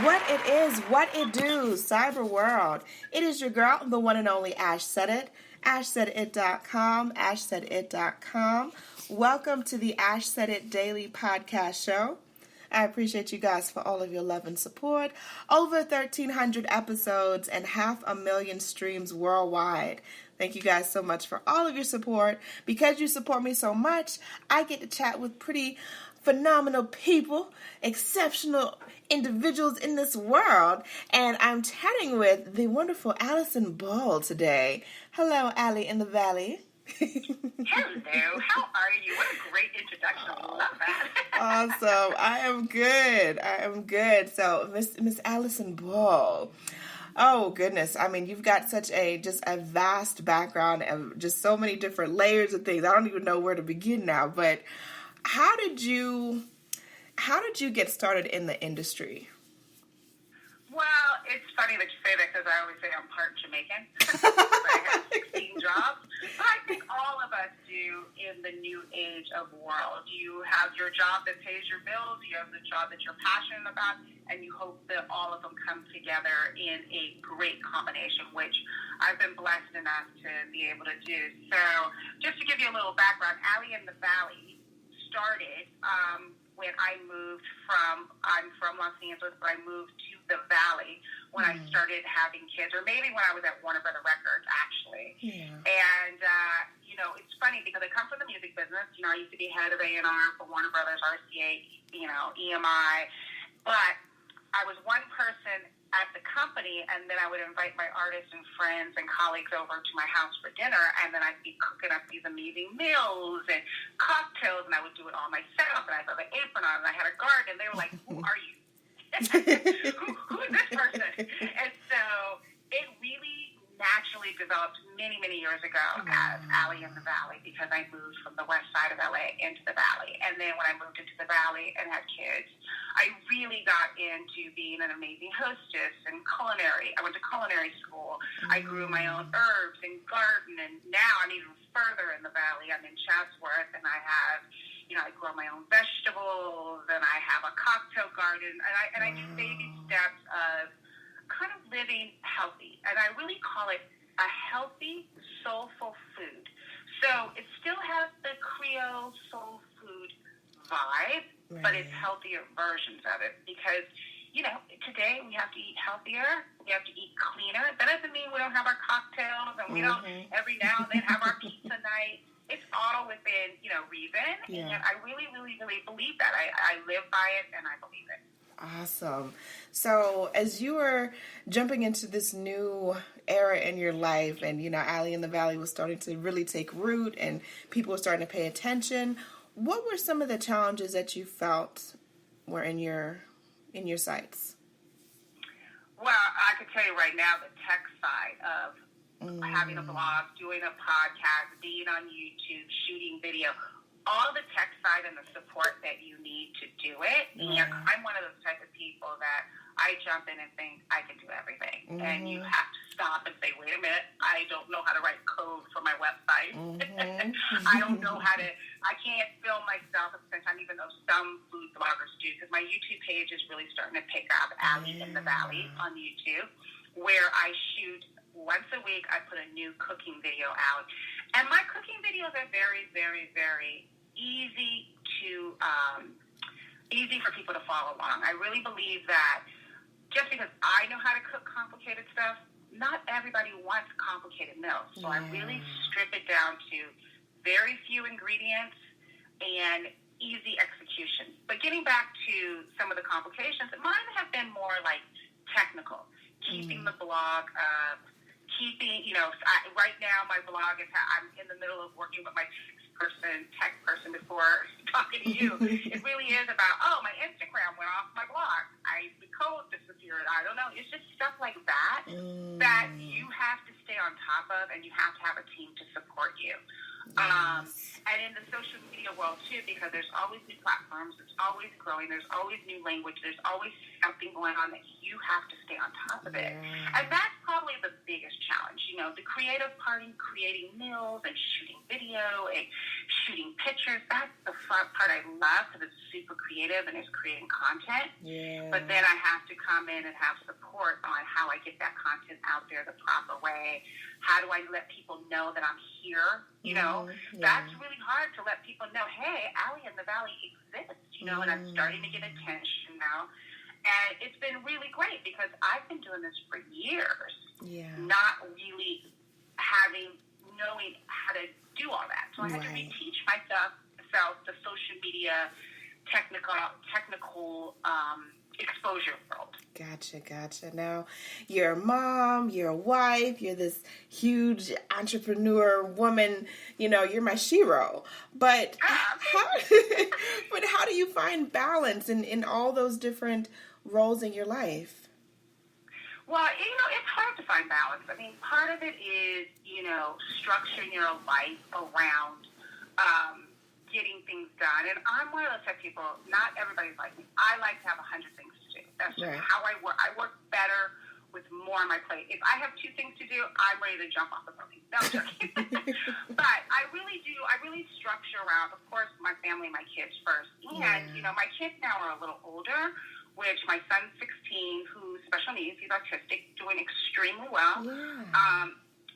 What it is, what it do, cyber world. It is your girl, the one and only Ash Said It. AshSaidIt.com, AshSaidIt.com. Welcome to the Ash Said It Daily Podcast Show. I appreciate you guys for all of your love and support. Over 1,300 episodes and 500,000 streams worldwide. Thank you guys so much for all of your support. Because you support me so much, I get to chat with pretty phenomenal people, exceptional individuals in this world. And I'm chatting with the wonderful Alison Ball today. Hello, Allie in the Valley. Hello, how are you? What a great introduction. I love that. Awesome. I am good. So, Miss Alison Ball. Oh, goodness. I mean, you've got such a vast background and just so many different layers of things. I don't even know where to begin now, but how did you get started in the industry? Well, it's funny that you say that because I always say I'm part Jamaican. I have 16 jobs. But I think all of us do in the new age of world. You have your job that pays your bills, you have the job that you're passionate about, and you hope that all of them come together in a great combination, which I've been blessed enough to be able to do. So just to give you a little background, Allie in the Valley started when I moved I'm from Los Angeles, but I moved to the Valley when I started having kids, or maybe when I was at Warner Brother Records, actually. Yeah. And, it's funny because I come from the music business. I used to be head of A&R for Warner Brothers, RCA, EMI. But I was one person at the company, and then I would invite my artists and friends and colleagues over to my house for dinner, and then I'd be cooking up these amazing meals and cocktails, and I would do it all myself, and I'd have an apron on, and I had a garden, and they were like, who are you? who is this person? And so it really naturally developed many, many years ago as Allie in the Valley, because I moved from the west side of LA into the Valley. And then when I moved into the Valley and had kids, I really got into being an amazing hostess and culinary. I went to culinary school. I grew my own herbs and garden, and now I'm even further in the Valley. I'm in Chatsworth, and I have I grow my own vegetables, and I have a cocktail garden, and I do baby steps of kind of living healthy. And I really call it a healthy, soulful food. So it still has the Creole soul food vibe, but it's healthier versions of it. Because, today we have to eat healthier, we have to eat cleaner. That doesn't mean we don't have our cocktails, and we don't every now and then have our pizza night. It's all within, reason. Yeah. And I really, really, really believe that. I live by it, and I believe it. Awesome. So as you were jumping into this new era in your life, and, Allie in the Valley was starting to really take root and people were starting to pay attention, what were some of the challenges that you felt were in your sights? Well, I could tell you right now, the tech side of having a blog, doing a podcast, being on YouTube, shooting video, all the tech side and the support that you need to do it. And I'm one of those type of people that I jump in and think I can do everything. And you have to stop and say, wait a minute, I don't know how to write code for my website. I don't know I can't film myself at the same time, even though some food bloggers do, because my YouTube page is really starting to pick up, Allie in the Valley on YouTube, where I shoot once a week. I put a new cooking video out. And my cooking videos are very, very, very easy for people to follow along. I really believe that just because I know how to cook complicated stuff, not everybody wants complicated meals. So I really strip it down to very few ingredients and easy execution. But getting back to some of the complications, mine have been more like technical. Keeping the blog up, right now my blog is, I'm in the middle of working with my tech person before talking to you. It really is about, my Instagram went off my blog. The code disappeared. I don't know. It's just stuff like that that you have to stay on top of, and you have to have a team to support you. And in the social media world too, because there's always new platforms, it's always growing, there's always new language, there's always something going on that you have to stay on top of it. And that's probably the biggest challenge. You know, the creative part in creating meals and shooting video and shooting pictures, that's the fun part I love because it's super creative and it's creating content. Yeah. But then I have to come in and have support on how I get that content out there the proper way. How do I let people know that I'm here? You know, that's really hard to let people know, hey, Allie in the Valley exists, you know, and I'm starting to get attention now. And it's been really great because I've been doing this for years, not really knowing how to do all that. So I had to reteach myself the social media technical exposure world. Gotcha. Now, you're a mom, you're a wife, you're this huge entrepreneur woman, you know, you're my shero. But how do you find balance in all those different roles in your life? Well, you know, it's hard to find balance. I mean, part of it is, you know, structuring your life around getting things done. And I'm one of those type of people, not everybody's like me. I like to have 100 things to do. That's just how I work. I work better with more on my plate. If I have 2 things to do, I'm ready to jump off the building. No, I'm joking. But I really structure around, of course, my family, my kids first. And, you know, my kids now are a little older, which my son's 16, who's special needs. He's autistic, doing extremely well.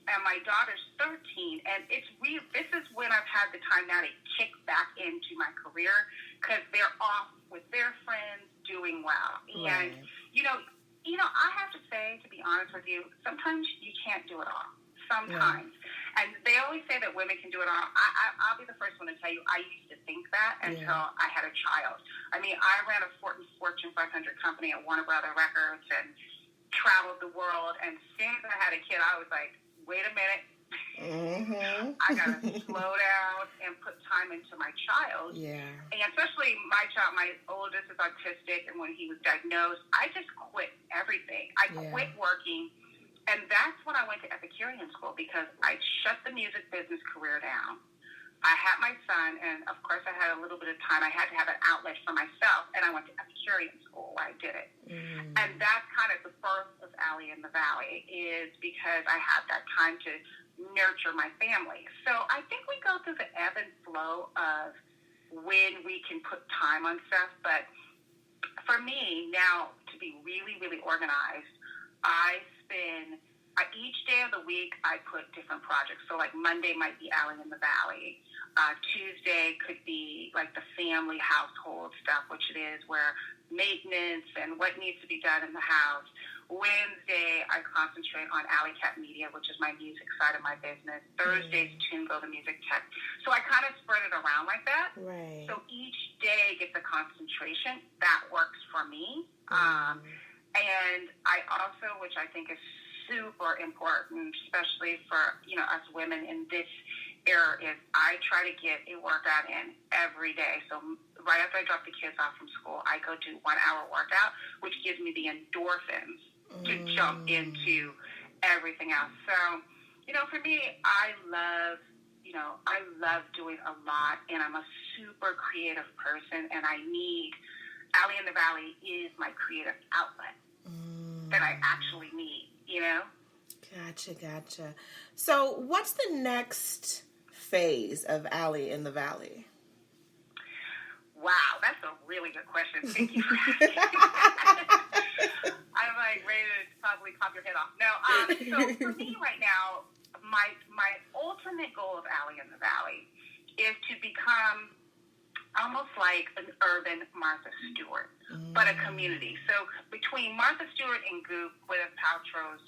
And my daughter's 13, and this is when I've had the time now to kick back into my career because they're off with their friends doing well. And, you know, I have to say, to be honest with you, sometimes you can't do it all. Sometimes. And they always say that women can do it all. I'll be the first one to tell you, I used to think that until I had a child. I mean, I ran a Fortune 500 company at Warner Brother Records and traveled the world. And as soon as I had a kid, I was like, wait a minute. I got to slow down and put time into my child. And especially my child, my oldest is autistic, and when he was diagnosed, I just quit everything. I quit working, and that's when I went to Epicurean school because I shut the music business career down. I had my son, and of course I had a little bit of time. I had to have an outlet for myself, and I went to Epicurean school where I did it. And that's kind of the birth of Allie in the Valley, is because I had that time to nurture my family. So I think we go through the ebb and flow of when we can put time on stuff. But for me now, to be really, really organized, each day of the week, I put different projects. So, like, Monday might be Allie in the Valley. Tuesday could be, like, the family household stuff, which it is, where maintenance and what needs to be done in the house. Wednesday, I concentrate on Alley Cat Media, which is my music side of my business. Thursday's Tungo, the music tech. So I kind of spread it around like that. So each day gets a concentration. That works for me. And I also, which I think is super important, especially for, you know, us women in this era, is I try to get a workout in every day. So right after I drop the kids off from school, I go do 1 hour workout, which gives me the endorphins to jump into everything else. So, you know, for me, I love doing a lot, and I'm a super creative person, and Allie in the Valley is my creative outlet that I actually need, you know? Gotcha. So what's the next phase of Allie in the Valley? Wow, that's a really good question. Thank you for asking. I'm like ready to probably pop your head off. No, so for me right now, my ultimate goal of Allie in the Valley is to become almost like an urban Martha Stewart, but a community. So between Martha Stewart and Goop, Gwyneth Paltrow's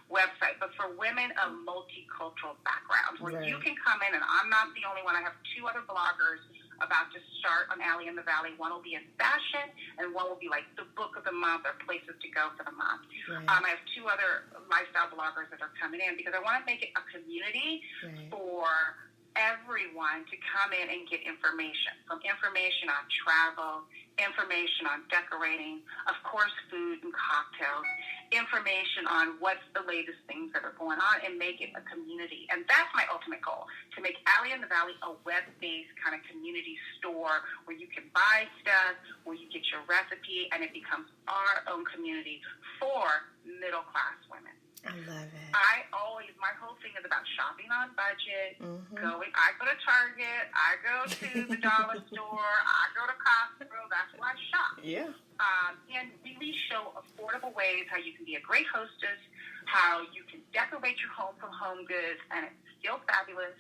website, but for women of multicultural backgrounds, where you can come in, and I'm not the only one. I have 2 other bloggers about to start on Allie in the Valley. One will be in fashion, and one will be like the book of the month or places to go for the month. I have 2 other lifestyle bloggers that are coming in because I want to make it a community for everyone to come in and get information on travel, information on decorating, of course, food and cocktails, information on what's the latest things that are going on, and make it a community. And that's my ultimate goal, to make Allie in the Valley a web-based kind of community store where you can buy stuff, where you get your recipe, and it becomes our own community for middle-class women. I love it. My whole thing is about shopping on budget, Mm-hmm. I go to Target, I go to the dollar store, I go to Costco, that's where I shop. Yeah. And really show affordable ways how you can be a great hostess, how you can decorate your home from Home Goods, and it's still fabulous,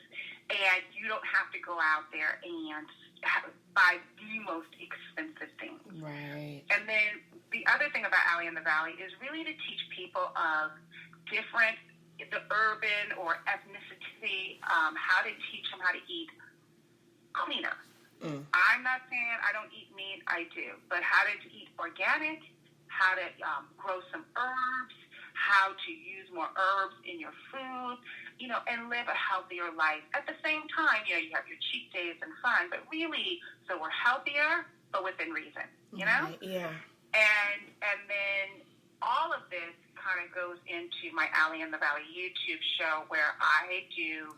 and you don't have to go out there and buy the most expensive things. Right. And then the other thing about Allie in the Valley is really to teach people of the urban or ethnicity, how to teach them how to eat cleaner. I'm not saying I don't eat meat, I do, but how to eat organic, how to grow some herbs, how to use more herbs in your food, and live a healthier life. At the same time, you have your cheat days and fun, but really, so we're healthier, but within reason, Right. Yeah. And then all of this kind of goes into my Allie in the Valley YouTube show, where I do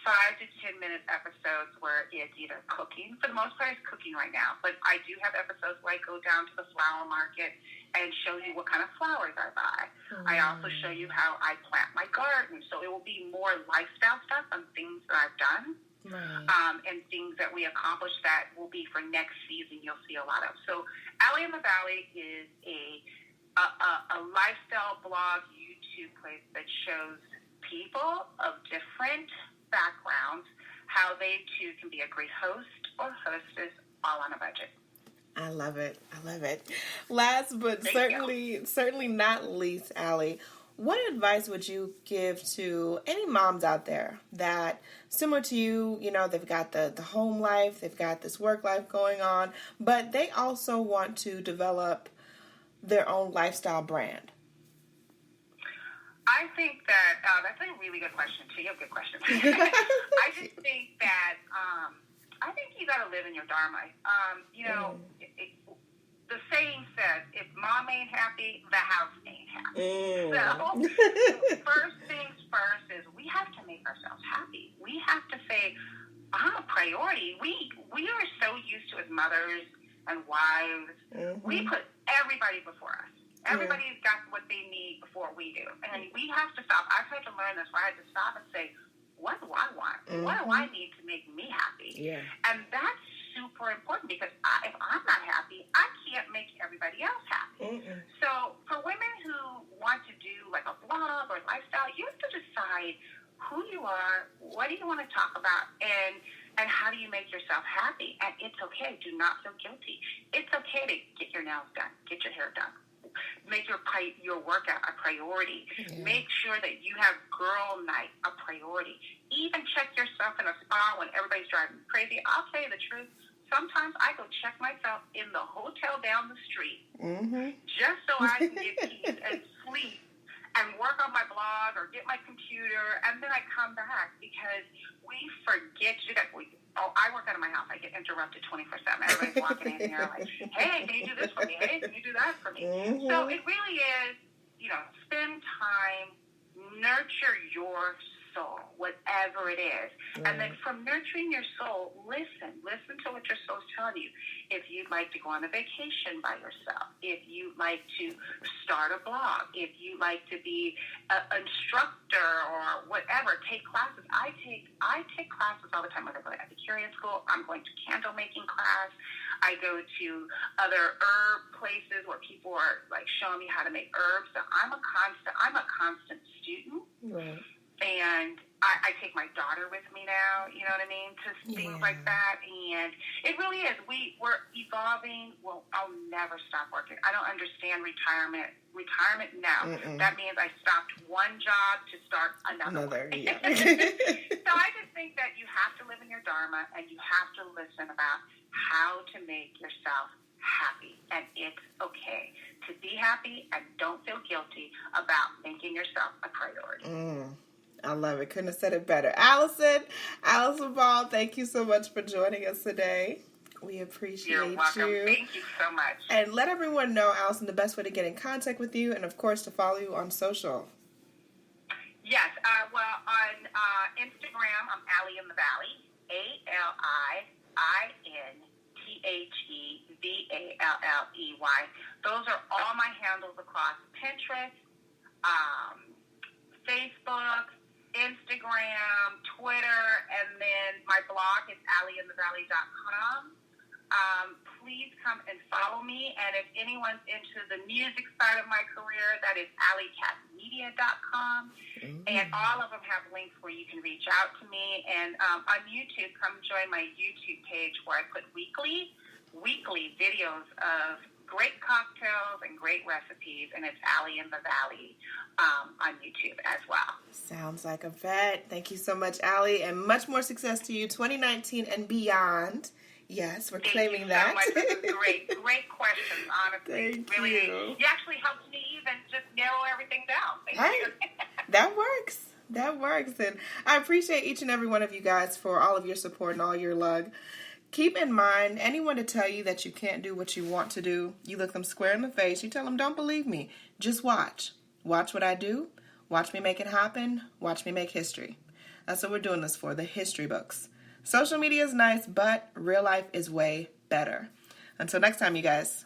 5 to 10 minute episodes where it's either cooking. For the most part, it's cooking right now, but I do have episodes where I go down to the flower market and show you what kind of flowers I buy. I also show you how I plant my garden, so it will be more lifestyle stuff on things that I've done. Right. And things that we accomplish that will be for next season. You'll see a lot of. So Allie in the Valley is a lifestyle blog YouTube place that shows people of different backgrounds how they too can be a great host or hostess, all on a budget. I love it. I love it. Last but certainly not least, Allie, what advice would you give to any moms out there that, similar to you, they've got the home life, they've got this work life going on, but they also want to develop their own lifestyle brand? I think that that's a really good question, too. You have good questions. I just think that I think you got to live in your dharma. The saying says, if mom ain't happy, the house ain't happy. So first things first is we have to make ourselves happy. We have to say, I'm a priority. We are so used to, as mothers and wives, we put everybody before us. Everybody's got what they need before we do. And we have to stop. I've had to learn this, where I had to stop and say, what do I want? What do I need to make me happy? Yeah. And that's super important, because if I'm not happy, I can't make everybody else happy. So for women who want to do like a blog or lifestyle, you have to decide who you are, what do you want to talk about, and how do you make yourself happy. And it's okay. Do not feel guilty. It's okay to get your nails done, get your hair done. Make your workout a priority. Yeah. Make sure that you have girl night a priority. Even check yourself in a spa when everybody's driving you crazy. I'll tell you the truth. Sometimes I go check myself in the hotel down the street just so I can get peace and sleep and work on my blog or get my computer, and then I come back, because we forget to do that. I work out of my house. I get interrupted 24/7. Everybody's walking in here like, hey, can you do this for me? Hey, can you do that for me? So it really is, spend time, nurture your soul, whatever it is. And then from nurturing your soul, listen to what your soul's telling you. If you'd like to go on a vacation by yourself, if you'd like to start a blog, if you like to be an instructor or whatever, take classes. I take classes all the time. Whether I go to Epicurean school, I'm going to candle making class. I go to other herb places where people are like showing me how to make herbs. So I'm a constant student. Right. And I take my daughter with me now, you know what I mean, to things like that. And it really is. We're evolving. Well, I'll never stop working. I don't understand retirement. No. That means I stopped one job to start another. Yeah. So I just think that you have to live in your dharma, and you have to listen about how to make yourself happy. And it's okay to be happy, and don't feel guilty about making yourself a priority. I love it. Couldn't have said it better. Alison Ball, thank you so much for joining us today. We appreciate you. You're welcome. Thank you so much. And let everyone know, Alison, the best way to get in contact with you, and of course to follow you on social. Yes. Well, on Instagram, I'm Allie in the Valley. ALINTHEVALLEY. Those are all my handles across Pinterest, Facebook, Instagram, Twitter, and then my blog is allyinthevalley.com. Please come and follow me. And if anyone's into the music side of my career, that is allycatmedia.com. And all of them have links where you can reach out to me. And on YouTube, come join my YouTube page where I put weekly videos of great cocktails and great recipes. And it's Allie in the Valley on YouTube as well. Sounds like a bet. Thank you so much, Allie, and much more success to you 2019 and beyond. Yes, we're claiming that. Thank you so much. This is great questions, honestly. Thank really, you. You actually helped me even just narrow everything down. Thank you. That works. That works. And I appreciate each and every one of you guys for all of your support and all your love. Keep in mind, anyone to tell you that you can't do what you want to do, you look them square in the face, you tell them, don't believe me. Just watch. Watch what I do. Watch me make it happen. Watch me make history. That's what we're doing this for, the history books. Social media is nice, but real life is way better. Until next time, you guys.